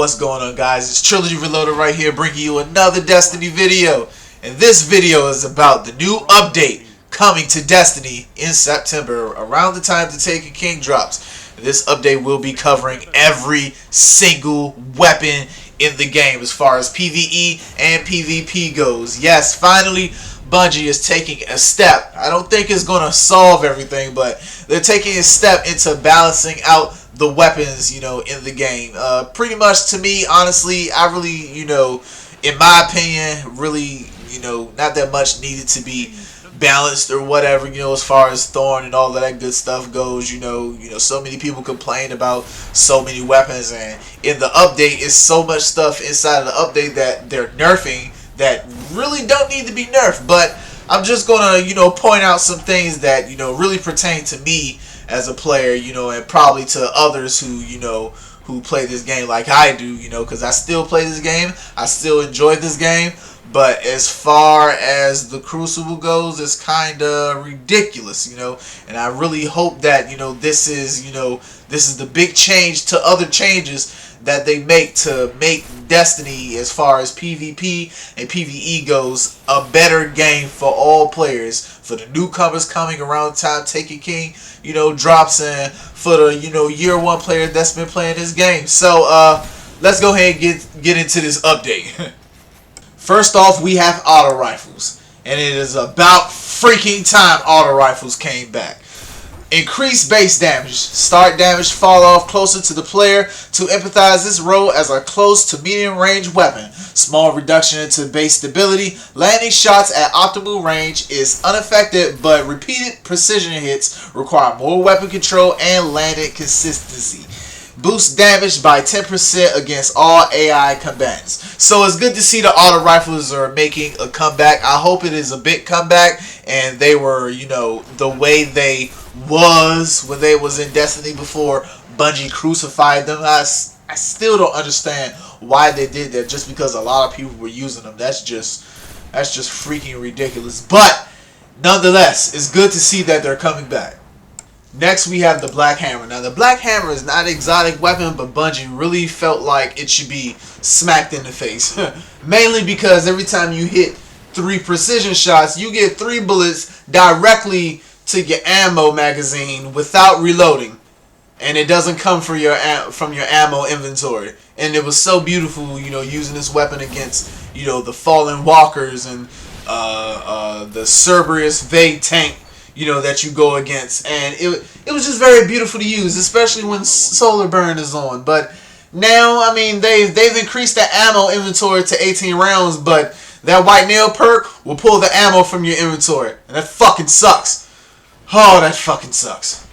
What's going on, guys? It's TriLogy Reloaded right here, bringing you another Destiny video. And this video is about the new update coming to Destiny in September, around the time the Taken King drops. This update will be covering every single weapon in the game as far as PvE and PvP goes. Yes, finally, Bungie is taking a step. I don't think it's going to solve everything, but they're taking a step into balancing out the weapons, in the game. Pretty much, to me, honestly, I really, in my opinion, really, not that much needed to be balanced or whatever, as far as Thorn and all of that good stuff goes. So many people complain about so many weapons, and in the update, it's so much stuff inside of the update that they're nerfing that really don't need to be nerfed. But I'm just gonna, point out some things that, really pertain to me as a player, and probably to others who, who play this game like I do, because I still play this game. I still enjoy this game. But as far as the Crucible goes, it's kind of ridiculous, and I really hope that, this is the big change to other changes that they make to make Destiny, as far as PvP and PvE goes, a better game for all players. For the newcomers coming around the time Taken King, drops in, for the year one player that's been playing this game. So let's go ahead and get into this update. First off, we have auto rifles, and it is about freaking time auto rifles came back. Increased base damage. Start damage fall off closer to the player to empathize this role as a close to medium range weapon. Small reduction into base stability. Landing shots at optimal range is unaffected, but repeated precision hits require more weapon control and landing consistency. Boost damage by 10% against all AI combatants. So it's good to see the auto rifles are making a comeback. I hope it is a big comeback, and they were, the way they was when they was in Destiny before Bungie crucified them. I still don't understand why they did that, just because a lot of people were using them. That's just freaking ridiculous. But nonetheless, it's good to see that they're coming back. Next, we have the Black Hammer. Now, the Black Hammer is not an exotic weapon, but Bungie really felt like it should be smacked in the face. Mainly because every time you hit 3 precision shots, you get 3 bullets directly to your ammo magazine without reloading. And it doesn't come from your ammo inventory. And it was so beautiful, using this weapon against, the Fallen Walkers and the Cerberus Vague Tank, that you go against, and it was just very beautiful to use, especially when Solar Burn is on. But now, I mean, they've increased the ammo inventory to 18 rounds, but that White Nail perk will pull the ammo from your inventory, and that fucking sucks. Oh, that fucking sucks.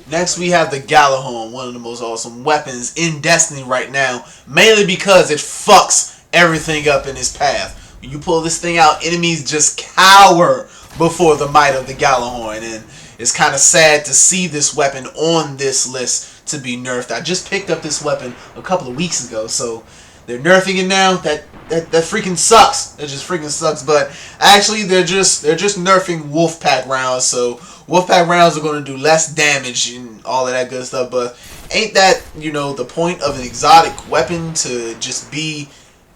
Next, we have the Gallahorn, one of the most awesome weapons in Destiny right now, mainly because it fucks everything up in its path. When you pull this thing out, enemies just cower before the might of the Gallahorn, and it's kind of sad to see this weapon on this list to be nerfed. I just picked up this weapon a couple of weeks ago, so they're nerfing it now. That freaking sucks. It just freaking sucks. But actually, they're just nerfing Wolfpack rounds, so Wolfpack rounds are going to do less damage and all of that good stuff. But ain't that the point of an exotic weapon, to just be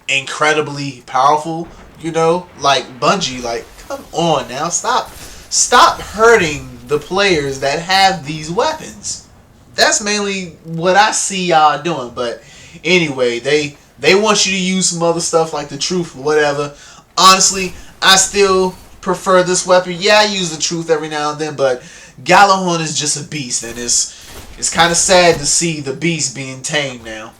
incredibly powerful? Like Bungie, like, come on now, stop hurting the players that have these weapons. That's mainly what I see y'all doing. But anyway, they want you to use some other stuff like the Truth or whatever. Honestly, I still prefer this weapon. Yeah, I use the Truth every now and then, but Gallahorn is just a beast, and it's kind of sad to see the beast being tamed now.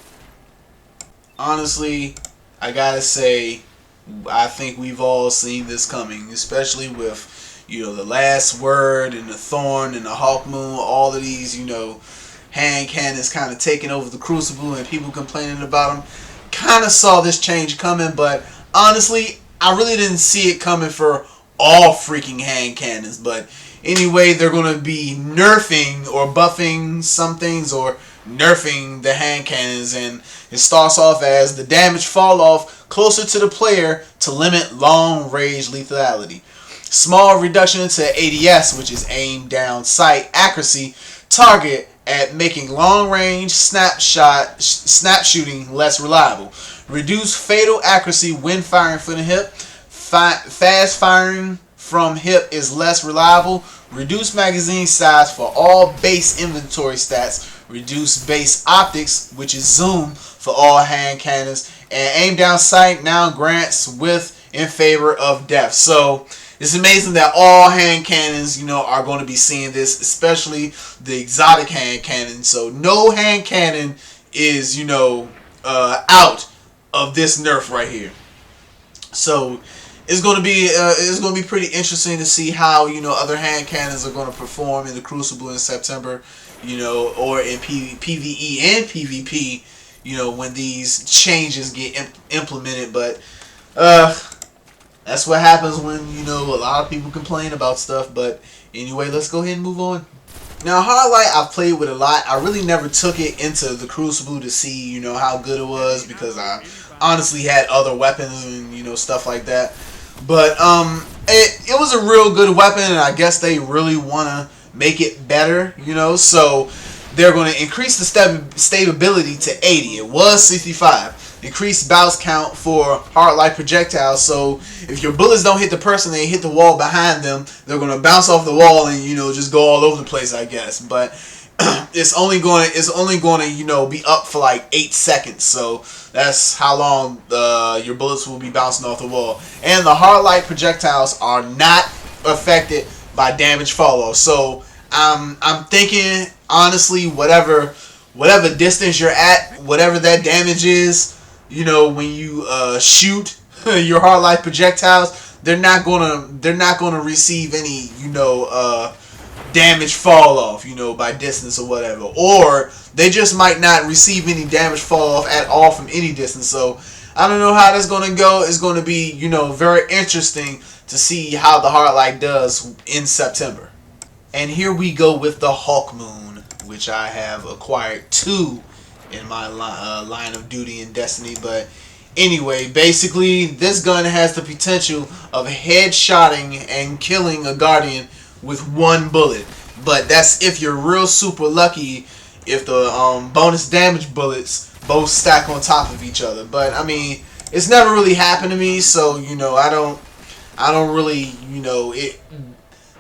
Honestly, I gotta say, I think we've all seen this coming, especially with, the Last Word and the Thorn and the Hawkmoon, all of these, hand cannons kind of taking over the Crucible and people complaining about them. Kind of saw this change coming, but honestly, I really didn't see it coming for all freaking hand cannons. But anyway, they're going to be nerfing or buffing some things, or nerfing the hand cannons, and it starts off as the damage fall off closer to the player to limit long range lethality. Small reduction to ADS, which is aim down sight accuracy, target at making long-range snap shooting less reliable. Reduce fatal accuracy when firing from the hip. Fast firing from hip is less reliable. Reduce magazine size for all base inventory stats. Reduce base optics, which is zoom, for all hand cannons. And aim down sight now grants width in favor of depth. So it's amazing that all hand cannons, are going to be seeing this, especially the exotic hand cannon. So no hand cannon is, out of this nerf right here. So it's going to be pretty interesting to see how other hand cannons are going to perform in the Crucible in September, or in PvE and PvP, when these changes get implemented. But that's what happens when a lot of people complain about stuff. But anyway, let's go ahead and move on. Now, Hardlight I've played with a lot. I really never took it into the Crucible to see how good it was, because I honestly had other weapons and stuff like that. But it was a real good weapon, and I guess they really want to make it better, so they're going to increase the stability to 80. It was 65. Increase bounce count for hard-light projectiles, so if your bullets don't hit the person, they hit the wall behind them, they're going to bounce off the wall and just go all over the place, I guess. But it's only going to be up for like 8 seconds, so that's how long your bullets will be bouncing off the wall. And the hard-light projectiles are not affected by damage fall off. So I'm thinking, honestly, whatever distance you're at, whatever that damage is, when you shoot your hard light projectiles, they're not gonna receive any damage fall off, by distance or whatever, or they just might not receive any damage fall off at all from any distance. So I don't know how that's gonna go. It's gonna be very interesting to see how the hard light does in September. And here we go with the Hawk Moon, which I have acquired 2 in my line of duty in Destiny. But anyway, basically this gun has the potential of headshotting and killing a Guardian with 1 bullet. But that's if you're real super lucky, if the bonus damage bullets both stack on top of each other. But I mean, it's never really happened to me, so I don't really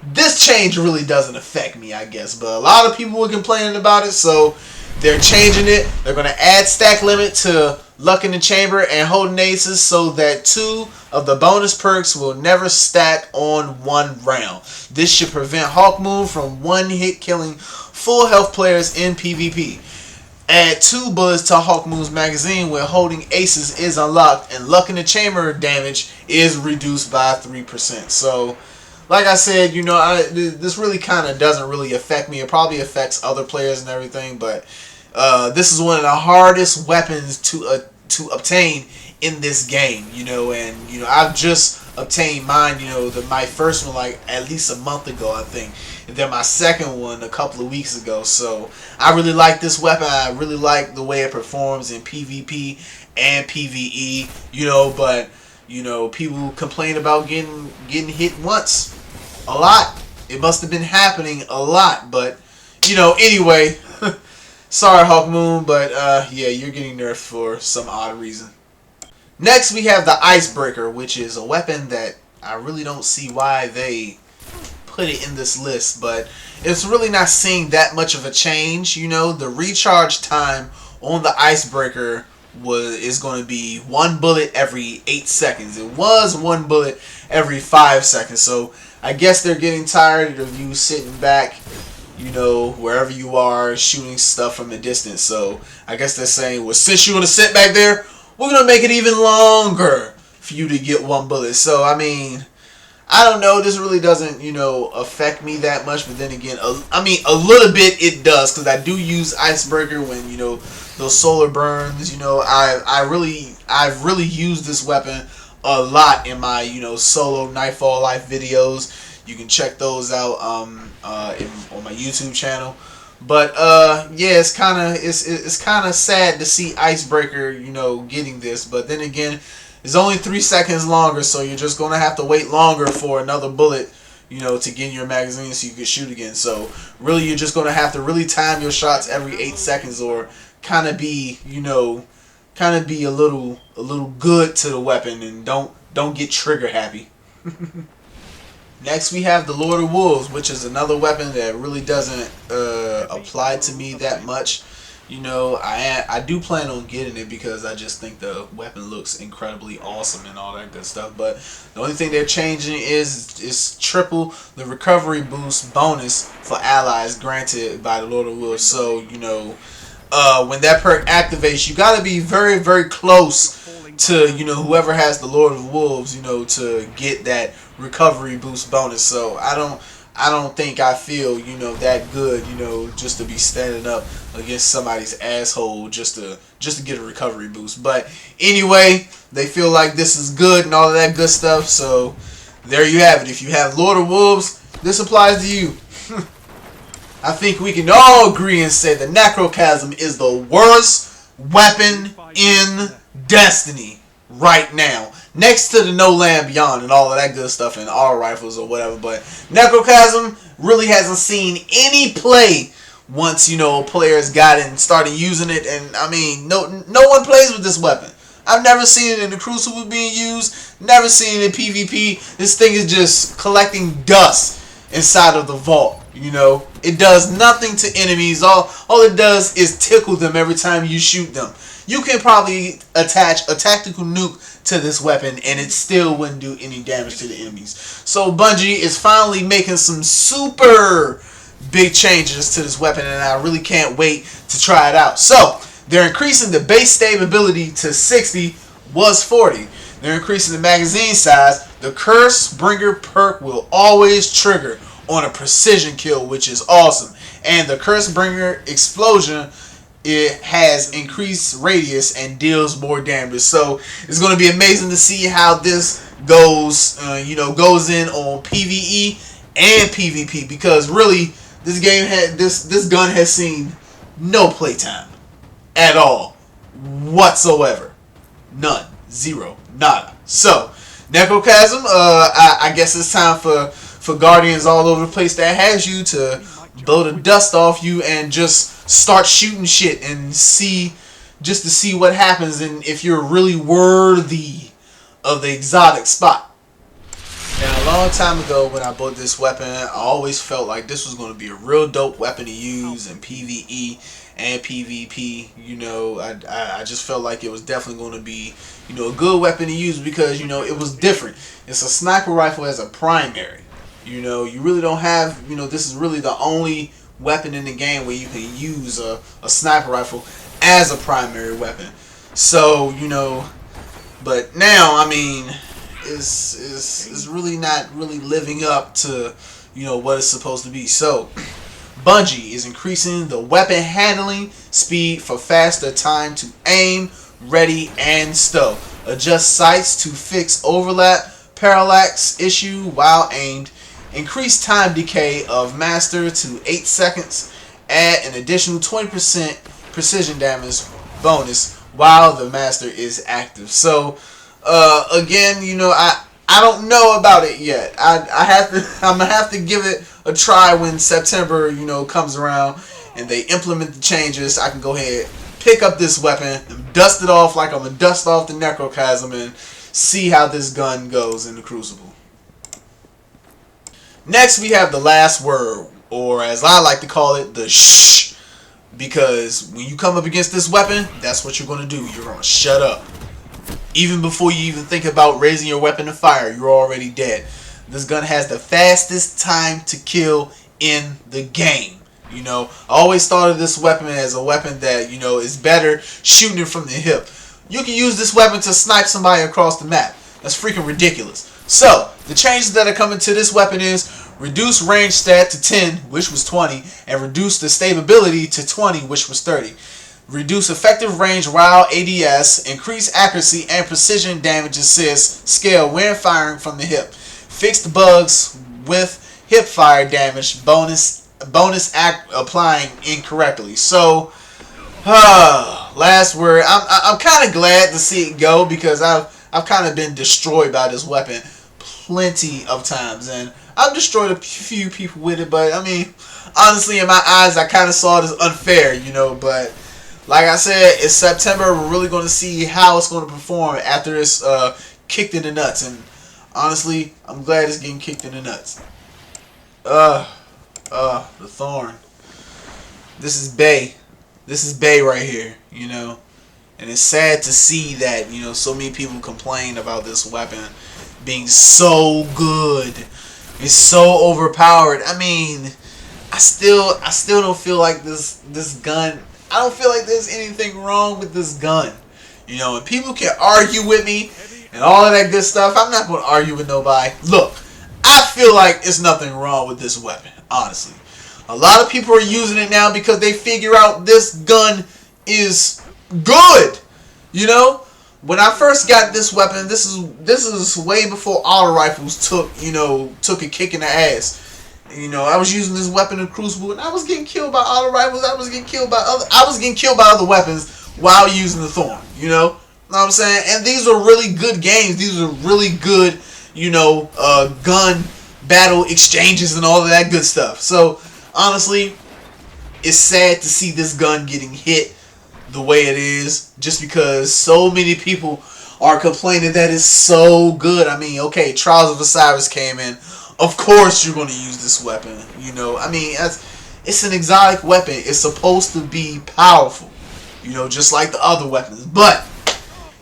this change really doesn't affect me, I guess. But a lot of people were complaining about it, so they're changing it. They're going to add stack limit to Luck in the Chamber and Holding Aces, so that 2 of the bonus perks will never stack on 1 round. This should prevent Hawk Moon from one-hit killing full health players in PvP. Add 2 bullets to Hawk Moon's magazine when Holding Aces is unlocked, and Luck in the Chamber damage is reduced by 3%. So, like I said, this really kind of doesn't really affect me. It probably affects other players and everything, but this is one of the hardest weapons to obtain in this game, and I've just obtained mine, my first one like at least a month ago, I think, and then my second one a couple of weeks ago. So I really like this weapon. I really like the way it performs in PvP and PvE, but people complain about getting hit once a lot. It must have been happening a lot, but anyway. Sorry, Hawk Moon, but yeah, you're getting nerfed for some odd reason. Next, we have the Icebreaker, which is a weapon that I really don't see why they put it in this list, but it's really not seeing that much of a change. The recharge time on the Icebreaker is going to be 1 bullet every 8 seconds. It was 1 bullet every 5 seconds, so I guess they're getting tired of you sitting back, wherever you are, shooting stuff from a distance. So I guess they're saying, well, since you're going to sit back there, we're going to make it even longer for you to get 1 bullet. So, I mean, I don't know. This really doesn't, affect me that much. But then again, a little bit it does, because I do use Icebreaker when, those solar burns. I've really used this weapon a lot in my, solo Nightfall Life videos. You can check those out on my YouTube channel. But yeah, it's kind of sad to see Icebreaker, getting this. But then again, it's only 3 seconds longer, so you're just gonna have to wait longer for another bullet, you know, to get in your magazine so you can shoot again. So really, you're just gonna have to really time your shots every 8 seconds, or kind of be, you know, kind of be a little good to the weapon, and don't get trigger happy. Next, we have the Lord of Wolves, which is another weapon that really doesn't apply to me that much. You know, I do plan on getting it because I just think the weapon looks incredibly awesome and all that good stuff. But the only thing they're changing is triple the recovery boost bonus for allies granted by the Lord of Wolves. So, you know, when that perk activates, you got to be very, very close to, you know, whoever has the Lord of Wolves, you know, to get that recovery boost bonus. So I don't think I feel, you know, that good, you know, just to be standing up against somebody's asshole just to get a recovery boost. But anyway, they feel like this is good and all of that good stuff. So there you have it. If you have Lord of Wolves, this applies to you. I think we can all agree and say the Necrochasm is the worst weapon in Destiny right now, next to the No Land Beyond and all of that good stuff and auto rifles or whatever. But Necrochasm really hasn't seen any play once, you know, players got it and started using it. And I mean, no one plays with this weapon. I've never seen it in the Crucible being used, never seen it in PvP. This thing is just collecting dust inside of the vault. You know, it does nothing to enemies. All it does is tickle them every time you shoot them. You can probably attach a tactical nuke to this weapon and it still wouldn't do any damage to the enemies. So Bungie is finally making some super big changes to this weapon, and I really can't wait to try it out. So they're increasing the base stability to 60, was 40. They're increasing the magazine size. The Curse Bringer perk will always trigger on a precision kill, which is awesome. And the Curse Bringer explosion, it has increased radius and deals more damage. So it's going to be amazing to see how this goes, you know, goes in on PvE and PvP, because really this game had this gun has seen no playtime at all whatsoever. None. Zero. Nada. So Necrochasm, I guess it's time for Guardians all over the place that has you to blow the dust off you and just start shooting shit and see what happens and if you're really worthy of the exotic spot. Now, a long time ago when I bought this weapon, I always felt like this was going to be a real dope weapon to use in PvE and PvP. You know, I just felt like it was definitely going to be, you know, a good weapon to use because, you know, it was different. It's a sniper rifle as a primary. You know, you really don't have, you know, this is really the only weapon in the game where you can use a sniper rifle as a primary weapon. So, you know, but now, I mean, it's really not really living up to, you know, what it's supposed to be. So Bungie is increasing the weapon handling speed for faster time to aim, ready, and stow. Adjust sights to fix overlap parallax issue while aimed. Increase time decay of master to 8 seconds. Add an additional 20% precision damage bonus while the master is active. So again, you know, I don't know about it yet. I'm gonna have to give it a try when September, you know, comes around and they implement the changes. I can go ahead, pick up this weapon, and dust it off like I'm gonna dust off the Necrochasm and see how this gun goes in the Crucible. Next, we have the last word, or as I like to call it, the shh. Because when you come up against this weapon, that's what you're going to do. You're going to shut up. Even before you even think about raising your weapon to fire, you're already dead. This gun has the fastest time to kill in the game. You know, I always thought of this weapon as a weapon that, you know, is better shooting it from the hip. You can use this weapon to snipe somebody across the map. That's freaking ridiculous. So, the changes that are coming to this weapon is reduce range stat to 10, which was 20, and reduce the stability to 20, which was 30. Reduce effective range while ADS, increase accuracy and precision damage assist scale when firing from the hip. Fixed bugs with hip fire damage bonus applying incorrectly. So, last word. I'm kind of glad to see it go because I've kind of been destroyed by this weapon plenty of times, and I've destroyed a few people with it, but I mean, honestly, in my eyes, I kind of saw it as unfair, you know. But like I said, it's September. We're really going to see how it's going to perform after it's kicked in the nuts. And honestly, I'm glad it's getting kicked in the nuts. The Thorn. This is Bay. This is Bay right here, you know. And it's sad to see that, you know, so many people complain about this weapon being so good. It's so overpowered. I mean, I still don't feel like this gun. I don't feel like there's anything wrong with this gun. You know, and people can argue with me and all of that good stuff. I'm not going to argue with nobody. Look, I feel like it's nothing wrong with this weapon, honestly. A lot of people are using it now because they figure out this gun is good. You know, when I first got this weapon, this is way before auto rifles took a kick in the ass. You know, I was using this weapon in Crucible, and I was getting killed by auto rifles. I was getting killed by other weapons while using the Thorn. You know what I'm saying? And these are really good games. These are really good, you know, gun battle exchanges and all of that good stuff. So honestly, it's sad to see this gun getting hit the way it is, just because so many people are complaining that it's so good. I mean, okay, Trials of Osiris came in. Of course you're going to use this weapon. You know, I mean, it's an exotic weapon. It's supposed to be powerful, you know, just like the other weapons. But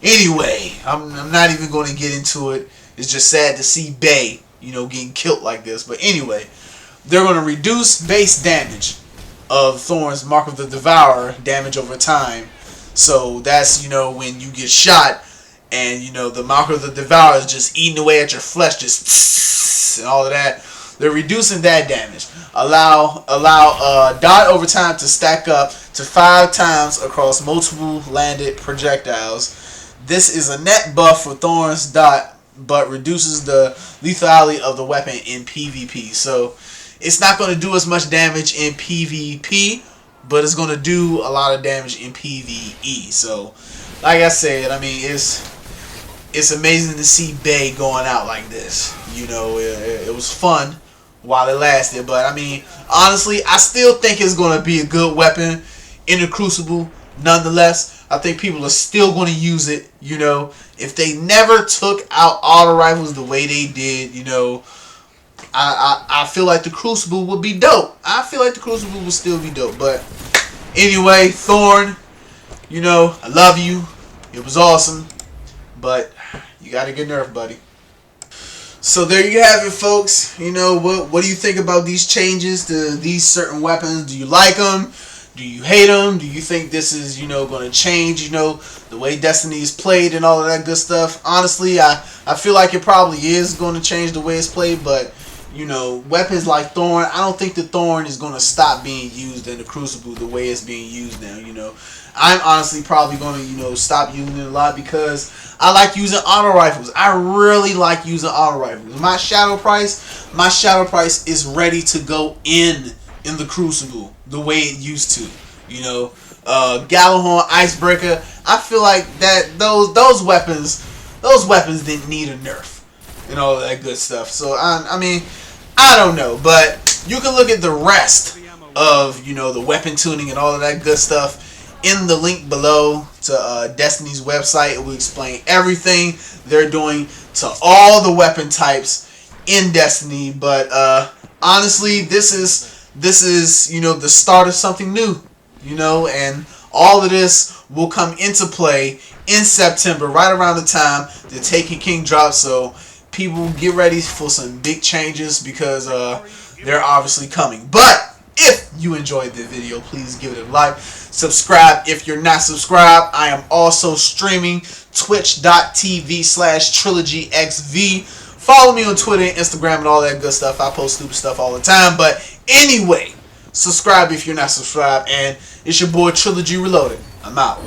anyway, I'm not even going to get into it. It's just sad to see Bay, you know, getting killed like this. But anyway, they're going to reduce base damage of Thorn's Mark of the Devourer damage over time. So that's, you know, when you get shot and, you know, the Mark of the Devourer is just eating away at your flesh, just and all of that. They're reducing that damage. Allow dot over time to stack up to 5 times across multiple landed projectiles. This is a net buff for Thorn's dot, but reduces the lethality of the weapon in PvP. So it's not going to do as much damage in PvP, but it's going to do a lot of damage in PvE. So, like I said, I mean, it's amazing to see Bay going out like this. You know, it was fun while it lasted, but I mean, honestly, I still think it's going to be a good weapon in the Crucible. Nonetheless, I think people are still going to use it. You know, if they never took out auto rifles the way they did, you know, I feel like the Crucible would be dope. I feel like the Crucible would still be dope. But anyway, Thorn, you know, I love you. It was awesome. But you got to get nerfed, buddy. So there you have it, folks. You know, what do you think about these changes to these certain weapons? Do you like them? Do you hate them? Do you think this is, you know, going to change, you know, the way Destiny is played and all of that good stuff? Honestly, I feel like it probably is going to change the way it's played, but you know, weapons like Thorn, I don't think the Thorn is going to stop being used in the Crucible the way it's being used now, you know. I'm honestly probably going to, you know, stop using it a lot because I like using auto rifles. I really like using auto rifles. My shadow price is ready to go in the Crucible the way it used to, you know. Gallahorn, Icebreaker, I feel like that those weapons didn't need a nerf and all that good stuff. So I mean, I don't know, but you can look at the rest of, you know, the weapon tuning and all of that good stuff in the link below to Destiny's website. It will explain everything they're doing to all the weapon types in Destiny. But honestly, this is, you know, the start of something new, you know, and all of this will come into play in September, right around the time the Taken King drops. So people get ready for some big changes because they're obviously coming. But if you enjoyed the video, please give it a like. Subscribe if you're not subscribed. I am also streaming twitch.tv/TriLogyXV. Follow me on Twitter and Instagram and all that good stuff. I post stupid stuff all the time. But anyway, subscribe if you're not subscribed. And it's your boy TriLogy Reloaded. I'm out.